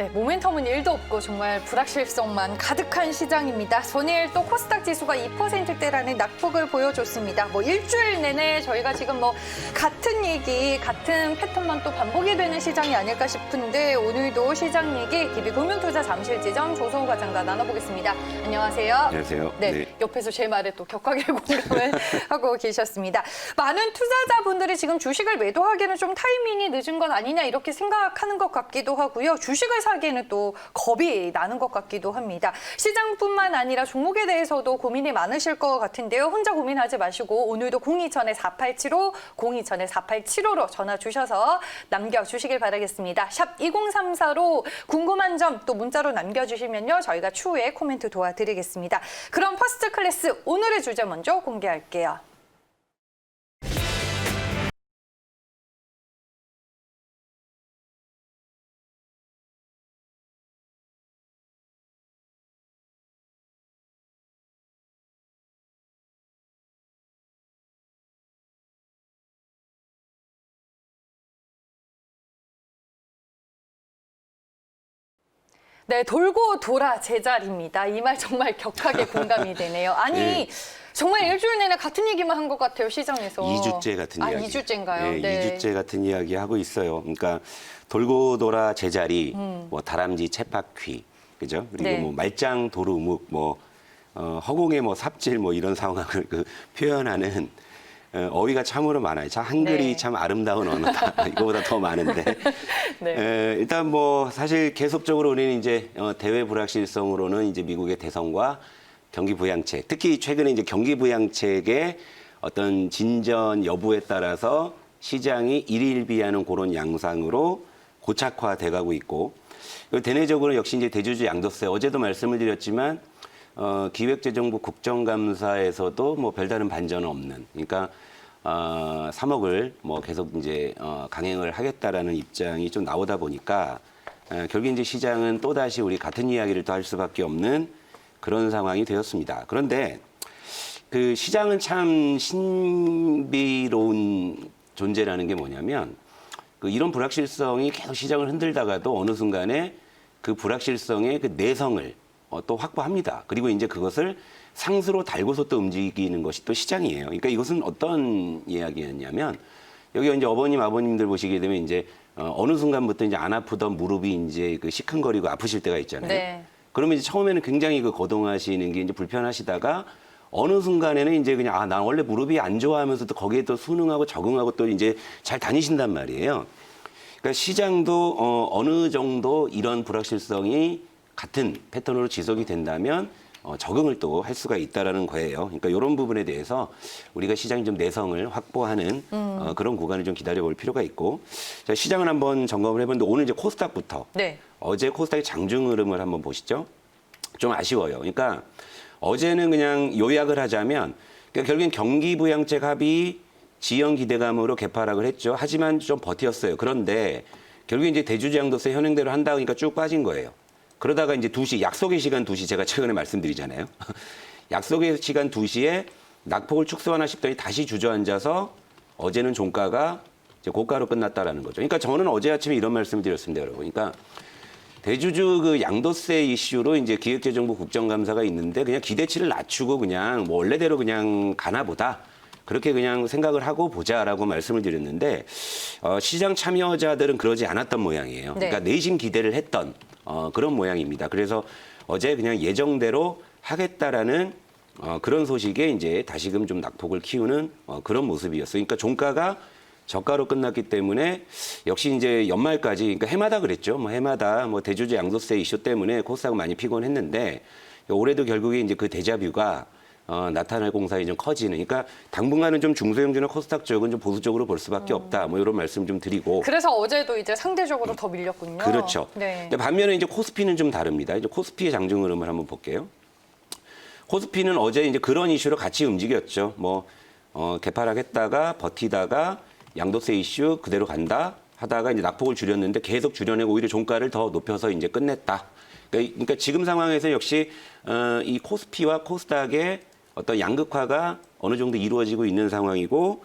네, 모멘텀은 1도 없고 정말 불확실성만 가득한 시장입니다. 전일 또 코스닥 지수가 2%대라는 낙폭을 보여줬습니다. 뭐 일주일 내내 저희가 지금 뭐 같은 얘기, 같은 패턴만 또 반복이 되는 시장이 아닐까 싶은데 오늘도 시장 얘기 DB금융투자 잠실지점 조성우 과장과 나눠보겠습니다. 안녕하세요. 안녕하세요. 네, 옆에서 제 말에 또 격하게 공감을 하고 계셨습니다. 많은 투자자분들이 지금 주식을 매도하기에는 좀 타이밍이 늦은 건 아니냐 이렇게 생각하는 것 같기도 하고요. 주식을 사기에는 또 겁이 나는 것 같기도 합니다. 시장뿐만 아니라 종목에 대해서도 고민이 많으실 것 같은데요. 혼자 고민하지 마시고 오늘도 027-4875, 027-4875로 전화 주셔서 남겨주시길 바라겠습니다. 샵 2034로 궁금한 점 또 문자로 남겨주시면요. 저희가 추후에 코멘트 도와드리겠습니다. 그럼 퍼스트 클래스 오늘의 주제 먼저 공개할게요. 네, 돌고 돌아 제자리입니다. 이 말 정말 격하게 공감이 되네요. 아니, 네. 정말 일주일 내내 같은 얘기만 한 것 같아요, 시장에서. 2주째 같은 이야기. 2주째인가요? 네, 2주째 같은 이야기 하고 있어요. 그러니까 돌고 돌아 제자리, 뭐 다람쥐 쳇바퀴, 그죠? 그리고 네. 뭐 말짱 도루묵, 뭐 허공에 뭐 삽질 뭐 이런 상황을 표현하는 어휘가 참으로 많아요. 참 한글이 네. 참 아름다운 언어다. 이거보다 더 많은데. 네. 일단 뭐 사실 계속적으로 우리는 이제 대외 불확실성으로는 이제 미국의 대선과 경기 부양책, 특히 최근에 이제 경기 부양책의 어떤 진전 여부에 따라서 시장이 일일비하는 그런 양상으로 고착화돼 가고 있고, 그리고 대내적으로 역시 이제 대주주 양도세, 어제도 말씀을 드렸지만 기획재정부 국정감사에서도 뭐 별다른 반전은 없는, 그러니까 3억을 뭐 계속 이제 강행을 하겠다라는 입장이 좀 나오다 보니까 결국 이제 시장은 또 다시 우리 같은 이야기를 또 할 수밖에 없는 그런 상황이 되었습니다. 그런데 그 시장은 참 신비로운 존재라는 게 뭐냐면 이런 불확실성이 계속 시장을 흔들다가도 어느 순간에 그 불확실성의 그 내성을 또 확보합니다. 그리고 이제 그것을 상수로 달고서 또 움직이는 것이 또 시장이에요. 그러니까 이것은 어떤 이야기였냐면 여기 이제 어머님, 아버님들 보시게 되면 이제 어느 순간부터 이제 안 아프던 무릎이 이제 그 시큰거리고 아프실 때가 있잖아요. 네. 그러면 이제 처음에는 굉장히 그 거동하시는 게 이제 불편하시다가 어느 순간에는 이제 그냥 난 원래 무릎이 안 좋아하면서도 거기에 또 순응하고 적응하고 또 이제 잘 다니신단 말이에요. 그러니까 시장도 어느 정도 이런 불확실성이 같은 패턴으로 지속이 된다면 적응을 또 할 수가 있다라는 거예요. 그러니까 이런 부분에 대해서 우리가 시장이 좀 내성을 확보하는 그런 구간을 좀 기다려볼 필요가 있고, 자, 시장을 한번 점검을 해봤는데 오늘 이제 코스닥부터 네. 어제 코스닥의 장중 흐름을 한번 보시죠. 좀 아쉬워요. 그러니까 어제는 그냥 요약을 하자면 그러니까 결국엔 경기 부양책 합의 지연 기대감으로 개파락을 했죠. 하지만 좀 버텼어요. 그런데 결국에 이제 대주주 양도세 현행대로 한다 그러니까 쭉 빠진 거예요. 그러다가 이제 2시, 약속의 시간 2시 제가 최근에 말씀드리잖아요. 약속의 시간 2시에 낙폭을 축소하나 싶더니 다시 주저앉아서 어제는 종가가 이제 고가로 끝났다라는 거죠. 그러니까 저는 어제 아침에 이런 말씀을 드렸습니다, 여러분. 그러니까 대주주 그 양도세 이슈로 이제 기획재정부 국정감사가 있는데 그냥 기대치를 낮추고 그냥 뭐 원래대로 그냥 가나 보다. 그렇게 그냥 생각을 하고 보자라고 말씀을 드렸는데 시장 참여자들은 그러지 않았던 모양이에요. 네. 그러니까 내심 기대를 했던 그런 모양입니다. 그래서 어제 그냥 예정대로 하겠다라는 그런 소식에 이제 다시금 좀 낙폭을 키우는 그런 모습이었어요. 그러니까 종가가 저가로 끝났기 때문에 역시 이제 연말까지, 그러니까 해마다 그랬죠. 뭐 해마다 뭐 대주주 양도세 이슈 때문에 코스닥은 많이 피곤했는데 올해도 결국에 이제 그 데자뷰가 나타날 공산이 좀 커지는. 그러니까 당분간은 좀 중소형주나 코스닥 쪽은 좀 보수적으로 볼 수밖에 없다. 뭐 이런 말씀 좀 드리고. 그래서 어제도 이제 상대적으로 더 밀렸군요. 그렇죠. 네. 근데 반면에 이제 코스피는 좀 다릅니다. 이제 코스피의 장중 흐름을 한번 볼게요. 코스피는 어제 이제 그런 이슈로 같이 움직였죠. 뭐 개파락했다가 버티다가 양도세 이슈 그대로 간다 하다가 이제 낙폭을 줄였는데 계속 줄여내고 오히려 종가를 더 높여서 이제 끝냈다. 그러니까 지금 상황에서 역시 이 코스피와 코스닥의 어떤 양극화가 어느 정도 이루어지고 있는 상황이고,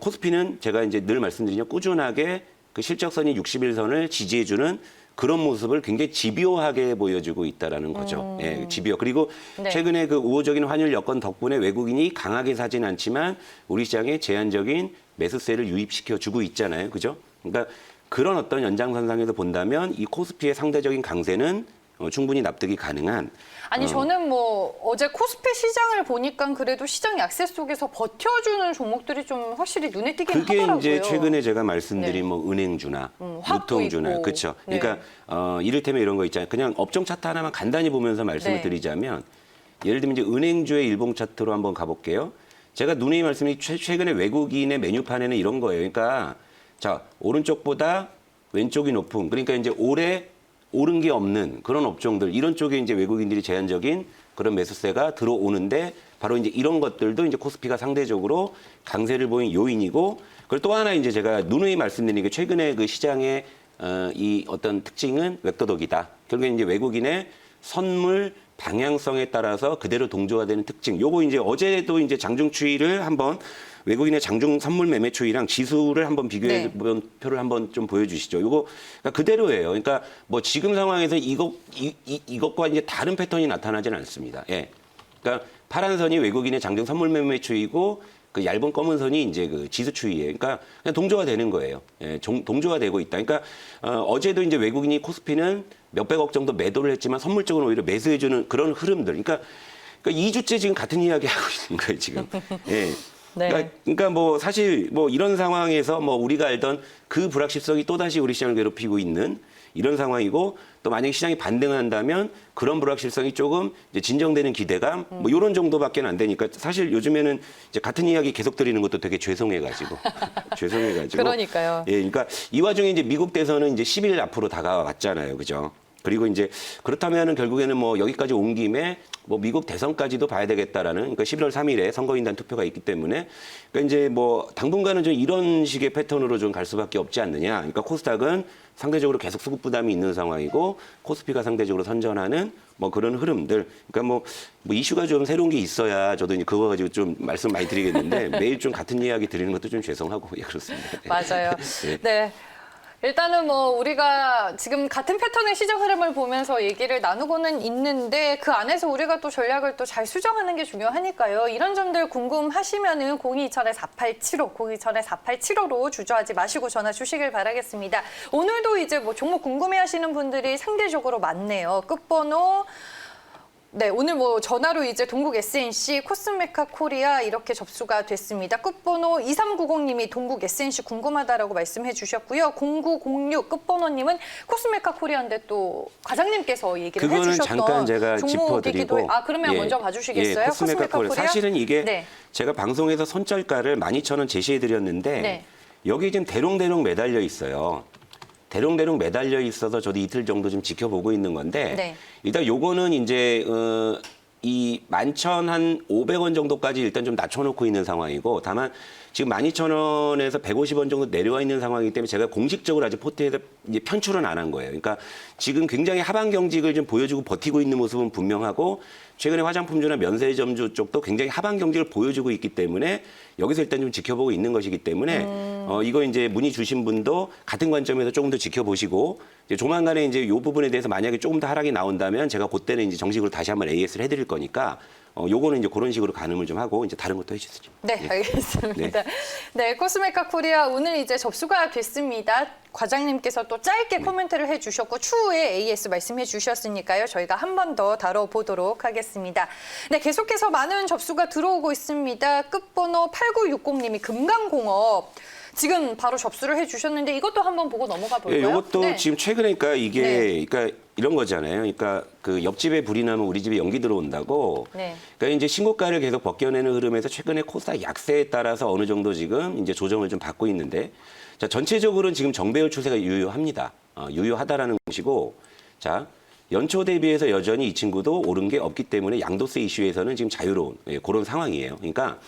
코스피는 제가 이제 늘 말씀드리죠. 꾸준하게 그 실적선이 60일선을 지지해주는 그런 모습을 굉장히 집요하게 보여주고 있다라는 거죠. 예, 집요. 그리고 네. 최근에 그 우호적인 환율 여건 덕분에 외국인이 강하게 사진 않지만 우리 시장에 제한적인 매수세를 유입시켜 주고 있잖아요. 그죠? 그러니까 그런 어떤 연장선상에서 본다면 이 코스피의 상대적인 강세는 충분히 납득이 가능한. 아니 저는 뭐 어제 코스피 시장을 보니까 그래도 시장 약세 속에서 버텨주는 종목들이 좀 확실히 눈에 띄긴 그게 하더라고요. 이제 최근에 제가 말씀드린 네. 뭐 은행주나 화학도 유통주나 있고. 그렇죠. 네. 그러니까 이를테면 이런 거 있잖아요. 그냥 업종 차트 하나만 간단히 보면서 말씀을 네. 드리자면 예를 들면 이제 은행주의 일봉 차트로 한번 가볼게요. 제가 누누이 말씀이 최근에 외국인의 메뉴판에는 이런 거예요. 그러니까 자 오른쪽보다 왼쪽이 높은 그러니까 이제 올해 오른 게 없는 그런 업종들 이런 쪽에 이제 외국인들이 제한적인 그런 매수세가 들어오는데 바로 이제 이런 것들도 이제 코스피가 상대적으로 강세를 보인 요인이고 그리고 또 하나 이제 제가 누누이 말씀드린 게 최근에 그 시장의 이 어떤 특징은 웹도덕이다. 결국에 이제 외국인의 선물 방향성에 따라서 그대로 동조화되는 특징. 요거 이제 어제도 이제 장중 추이를 한번 외국인의 장중 선물 매매 추이랑 지수를 한번 비교해 본 표를 한번 좀 보여주시죠. 요거 그러니까 그대로예요. 그러니까 뭐 지금 상황에서 이것과 이제 다른 패턴이 나타나지는 않습니다. 예. 그러니까 파란 선이 외국인의 장중 선물 매매 추이고 그 얇은 검은 선이 이제 그 지수 추이예요. 그러니까 그냥 동조화 되는 거예요. 예, 동조화 되고 있다. 그러니까 어제도 이제 외국인이 코스피는 몇백억 정도 매도를 했지만 선물적으로 오히려 매수해주는 그런 흐름들. 그러니까 2주째 지금 같은 이야기 하고 있는 거예요, 지금. 예. 네. 그러니까 뭐 사실 뭐 이런 상황에서 뭐 우리가 알던 그 불확실성이 또다시 우리 시장을 괴롭히고 있는 이런 상황이고 또 만약에 시장이 반등한다면 그런 불확실성이 조금 이제 진정되는 기대감 뭐 이런 정도밖에 안 되니까 사실 요즘에는 이제 같은 이야기 계속 드리는 것도 되게 죄송해가지고 그러니까요. 예, 그러니까 이 와중에 이제 미국 대선은 이제 10일 앞으로 다가왔잖아요, 그죠? 그리고 이제 그렇다면은 결국에는 뭐 여기까지 온 김에 뭐 미국 대선까지도 봐야 되겠다라는 그러니까 11월 3일에 선거인단 투표가 있기 때문에 그러니까 이제 뭐 당분간은 좀 이런 식의 패턴으로 좀 갈 수밖에 없지 않느냐. 그러니까 코스닥은 상대적으로 계속 수급 부담이 있는 상황이고 코스피가 상대적으로 선전하는 뭐 그런 흐름들. 그러니까 뭐 이슈가 좀 새로운 게 있어야 저도 이제 그거 가지고 좀 말씀 많이 드리겠는데 매일 좀 같은 이야기 드리는 것도 좀 죄송하고 예, 그렇습니다. 맞아요. 네. 네. 일단은 뭐 우리가 지금 같은 패턴의 시장 흐름을 보면서 얘기를 나누고는 있는데 그 안에서 우리가 또 전략을 또 잘 수정하는 게 중요하니까요. 이런 점들 궁금하시면은 027-4875, 027-4875로 주저하지 마시고 전화 주시길 바라겠습니다. 오늘도 이제 뭐 종목 궁금해하시는 분들이 상대적으로 많네요. 끝번호 네, 오늘 뭐 전화로 이제 동국 SNC, 코스메카 코리아 이렇게 접수가 됐습니다. 끝번호 2390님이 동국 SNC 궁금하다라고 말씀해 주셨고요. 0906 끝번호님은 코스메카 코리아인데 또 과장님께서 얘기를 그거는 해주셨던 잠깐 제가 종목이기도 짚어드리고 그러면 예, 먼저 봐주시겠어요? 예, 코스메카 코리아. 사실은 이게 네. 제가 방송에서 손절가를 12,000원 제시해드렸는데 네. 여기 지금 대롱대롱 매달려 있어요. 대롱대롱 매달려 있어서 저도 이틀 정도 좀 지켜보고 있는 건데 네. 일단 요거는 이제 이 11,500원 정도까지 일단 좀 낮춰놓고 있는 상황이고 다만 지금 12,000원에서 150원 정도 내려와 있는 상황이기 때문에 제가 공식적으로 아직 포트에서 이제 편출은 안 한 거예요. 그러니까 지금 굉장히 하방 경직을 좀 보여주고 버티고 있는 모습은 분명하고 최근에 화장품주나 면세점주 쪽도 굉장히 하방 경직을 보여주고 있기 때문에 여기서 일단 좀 지켜보고 있는 것이기 때문에 이거 이제 문의 주신 분도 같은 관점에서 조금 더 지켜보시고 이제 조만간에 이제 이 부분에 대해서 만약에 조금 더 하락이 나온다면 제가 그때는 이제 정식으로 다시 한번 AS를 해드릴 거니까 요거는 이제 그런 식으로 가늠을 좀 하고 이제 다른 것도 해주시죠. 네, 알겠습니다. 네, 코스메카 코리아 오늘 이제 접수가 됐습니다. 과장님께서 또 짧게 코멘트를 해주셨고 추후에 AS 말씀해 주셨으니까요. 저희가 한 번 더 다뤄보도록 하겠습니다. 네, 계속해서 많은 접수가 들어오고 있습니다. 끝번호 8960님이 금강공업. 지금 바로 접수를 해주셨는데 이것도 한번 보고 넘어가 볼까요? 예, 이것도 네. 지금 최근에 그러니까 이게 네. 그러니까 이런 거잖아요. 그러니까 그 옆집에 불이 나면 우리 집에 연기 들어온다고. 네. 그러니까 이제 신고가를 계속 벗겨내는 흐름에서 최근에 코스닥 약세에 따라서 어느 정도 지금 이제 조정을 좀 받고 있는데 자 전체적으로는 지금 정배열 추세가 유효합니다. 유효하다라는 것이고 자. 연초 대비해서 여전히 이 친구도 오른 게 없기 때문에 양도세 이슈에서는 지금 자유로운 그런 상황이에요. 그러니까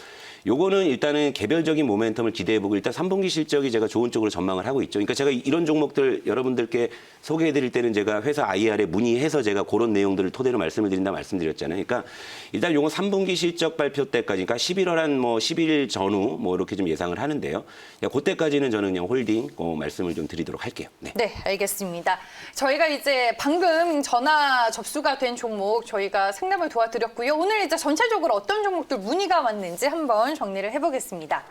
요거는 일단은 개별적인 모멘텀을 기대해보고 일단 3분기 실적이 제가 좋은 쪽으로 전망을 하고 있죠. 그러니까 제가 이런 종목들 여러분들께 소개해드릴 때는 제가 회사 IR에 문의해서 제가 그런 내용들을 토대로 말씀을 드린다 말씀드렸잖아요. 그러니까 일단 요건 3분기 실적 발표 때까지, 그러니까 11월 한 뭐 10일 전후 뭐 이렇게 좀 예상을 하는데요. 그때까지는 저는 그냥 홀딩 말씀을 좀 드리도록 할게요. 네. 네, 알겠습니다. 저희가 이제 방금 전화 접수가 된 종목 저희가 상담을 도와드렸고요. 오늘 이제 전체적으로 어떤 종목들 문의가 왔는지 한번 정리를 해보겠습니다.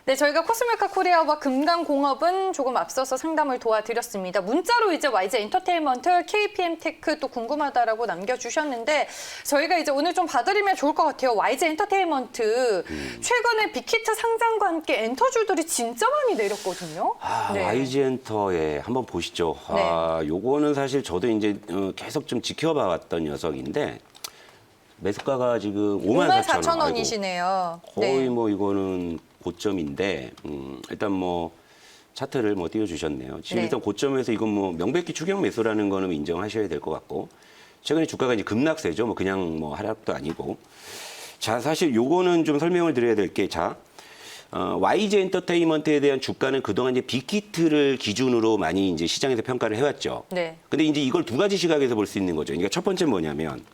네, 저희가 코스메카 코리아와 금강공업은 조금 앞서서 상담을 도와드렸습니다. 문자로 이제 YG 엔터테인먼트, KPM 테크 또 궁금하다라고 남겨주셨는데 저희가 이제 오늘 좀 봐드리면 좋을 것 같아요. YG 엔터테인먼트 최근에 빅히트 상장과 함께 엔터주들이 진짜 많이 내렸거든요. 네. YG 엔터에 한번 보시죠. 네. 요거는 사실 저도 이제 계속 좀 지켜봐왔던 녀석인데 매수가가 지금 54,000원. 54,000원이시네요. 거의 뭐 이거는 고점인데 일단 뭐 차트를 뭐 띄워주셨네요. 지금 네. 일단 고점에서 이건 뭐 명백히 추격 매수라는 거는 인정하셔야 될 것 같고 최근에 주가가 이제 급락세죠. 뭐 그냥 뭐 하락도 아니고. 자, 사실 요거는 좀 설명을 드려야 될 게 YG 엔터테인먼트에 대한 주가는 그동안 이제 빅히트를 기준으로 많이 이제 시장에서 평가를 해왔죠. 네. 근데 이제 이걸 두 가지 시각에서 볼 수 있는 거죠. 그러니까 첫 번째는 뭐냐면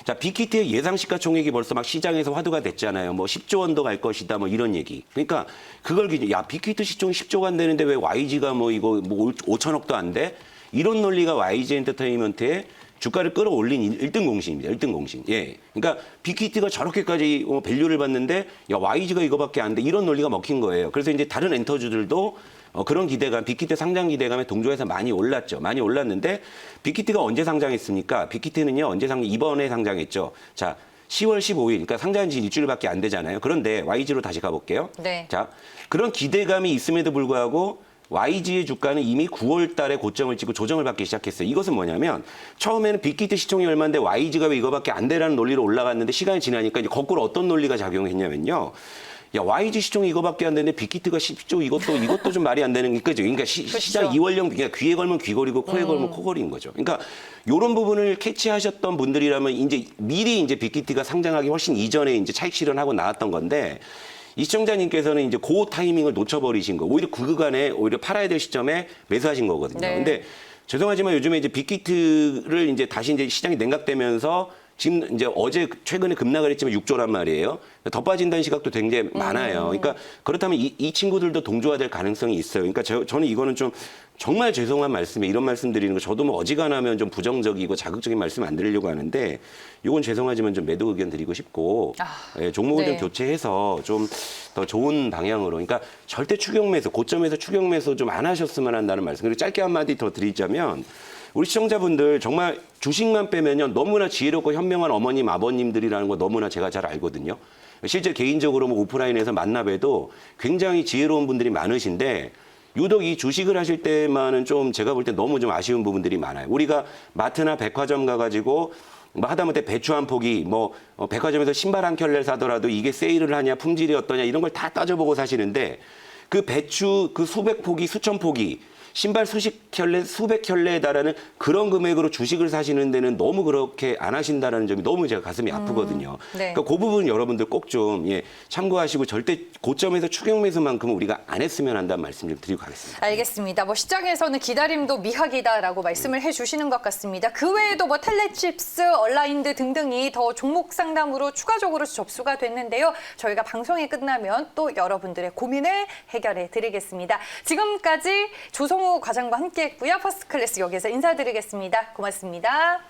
자, 빅히트의 예상 시가총액이 벌써 막 시장에서 화두가 됐잖아요. 뭐 10조 원도 갈 것이다, 뭐 이런 얘기. 그러니까 그걸 기준, 야, 빅히트 시총이 10조가 안 되는데 왜 YG가 뭐 이거 뭐 5천억도 안 돼? 이런 논리가 YG 엔터테인먼트의 주가를 끌어올린 1등 공신입니다. 1등 공신. 예. 그러니까 빅히트가 저렇게까지 밸류를 받는데 야, YG가 이거밖에 안 돼. 이런 논리가 먹힌 거예요. 그래서 이제 다른 엔터주들도 그런 기대감, 빅히트 상장 기대감에 동조해서 많이 올랐죠. 많이 올랐는데 빅히트가 언제 상장했습니까? 빅히트는요, 언제 이번에 상장했죠. 자, 10월 15일, 그러니까 상장한 지 일주일밖에 안 되잖아요. 그런데 YG로 다시 가볼게요. 네. 자, 그런 기대감이 있음에도 불구하고 YG의 주가는 이미 9월 달에 고점을 찍고 조정을 받기 시작했어요. 이것은 뭐냐면 처음에는 빅히트 시총이 얼마인데 YG가 왜 이거밖에 안 되라는 논리로 올라갔는데 시간이 지나니까 이제 거꾸로 어떤 논리가 작용했냐면요. 야, YG 시총이 이거밖에 안 되는데 빅히트가 10조 이것도 좀 말이 안 되는 거죠. 그러니까 시장 이원령, 그러니까 귀에 걸면 귀걸이고 코에 걸면 코걸이인 거죠. 그러니까 이런 부분을 캐치하셨던 분들이라면 이제 미리 이제 빅히트가 상장하기 훨씬 이전에 이제 차익 실현하고 나왔던 건데 이 시청자님께서는 이제 그 타이밍을 놓쳐버리신 거. 오히려 그 구간에 오히려 팔아야 될 시점에 매수하신 거거든요. 네. 근데 죄송하지만 요즘에 이제 빅히트를 이제 다시 이제 시장이 냉각되면서 지금 이제 어제 최근에 급락을 했지만 6조란 말이에요. 더 빠진다는 시각도 굉장히 많아요. 그러니까 그렇다면 이 친구들도 동조화될 가능성이 있어요. 그러니까 저는 이거는 좀 정말 죄송한 말씀에 이런 말씀 드리는 거 저도 뭐 어지간하면 좀 부정적이고 자극적인 말씀 안 드리려고 하는데 이건 죄송하지만 좀 매도 의견 드리고 싶고 예, 종목을 네. 좀 교체해서 좀 더 좋은 방향으로 그러니까 절대 추격 매수 고점에서 추격 매수 좀 안 하셨으면 한다는 말씀. 그리고 짧게 한마디 더 드리자면 우리 시청자분들 정말 주식만 빼면요 너무나 지혜롭고 현명한 어머님 아버님들이라는 거 너무나 제가 잘 알거든요. 실제 개인적으로 뭐 오프라인에서 만나봬도 굉장히 지혜로운 분들이 많으신데 유독 이 주식을 하실 때만은 좀 제가 볼 때 너무 좀 아쉬운 부분들이 많아요. 우리가 마트나 백화점 가가지고 뭐 하다못해 배추 한 포기, 뭐 백화점에서 신발 한 켤레 사더라도 이게 세일을 하냐, 품질이 어떠냐 이런 걸 다 따져보고 사시는데 그 배추 그 수백 포기, 수천 포기 신발 수십 켤레, 수백 켤레에 달하는 그런 금액으로 주식을 사시는 데는 너무 그렇게 안 하신다는 점이 너무 제가 가슴이 아프거든요. 네. 그러니까 그 부분 여러분들 꼭 좀 참고하시고 절대 고점에서 추격 매수만큼은 우리가 안 했으면 한다는 말씀 좀 드리고 가겠습니다. 알겠습니다. 뭐 시장에서는 기다림도 미학이다라고 말씀을 해주시는 것 같습니다. 그 외에도 뭐 텔레칩스, 얼라인드 등등이 더 종목 상담으로 추가적으로 접수가 됐는데요. 저희가 방송이 끝나면 또 여러분들의 고민을 해결해 드리겠습니다. 지금까지 조성우 과장과 함께했고요. 퍼스트클래스 여기서 인사드리겠습니다. 고맙습니다.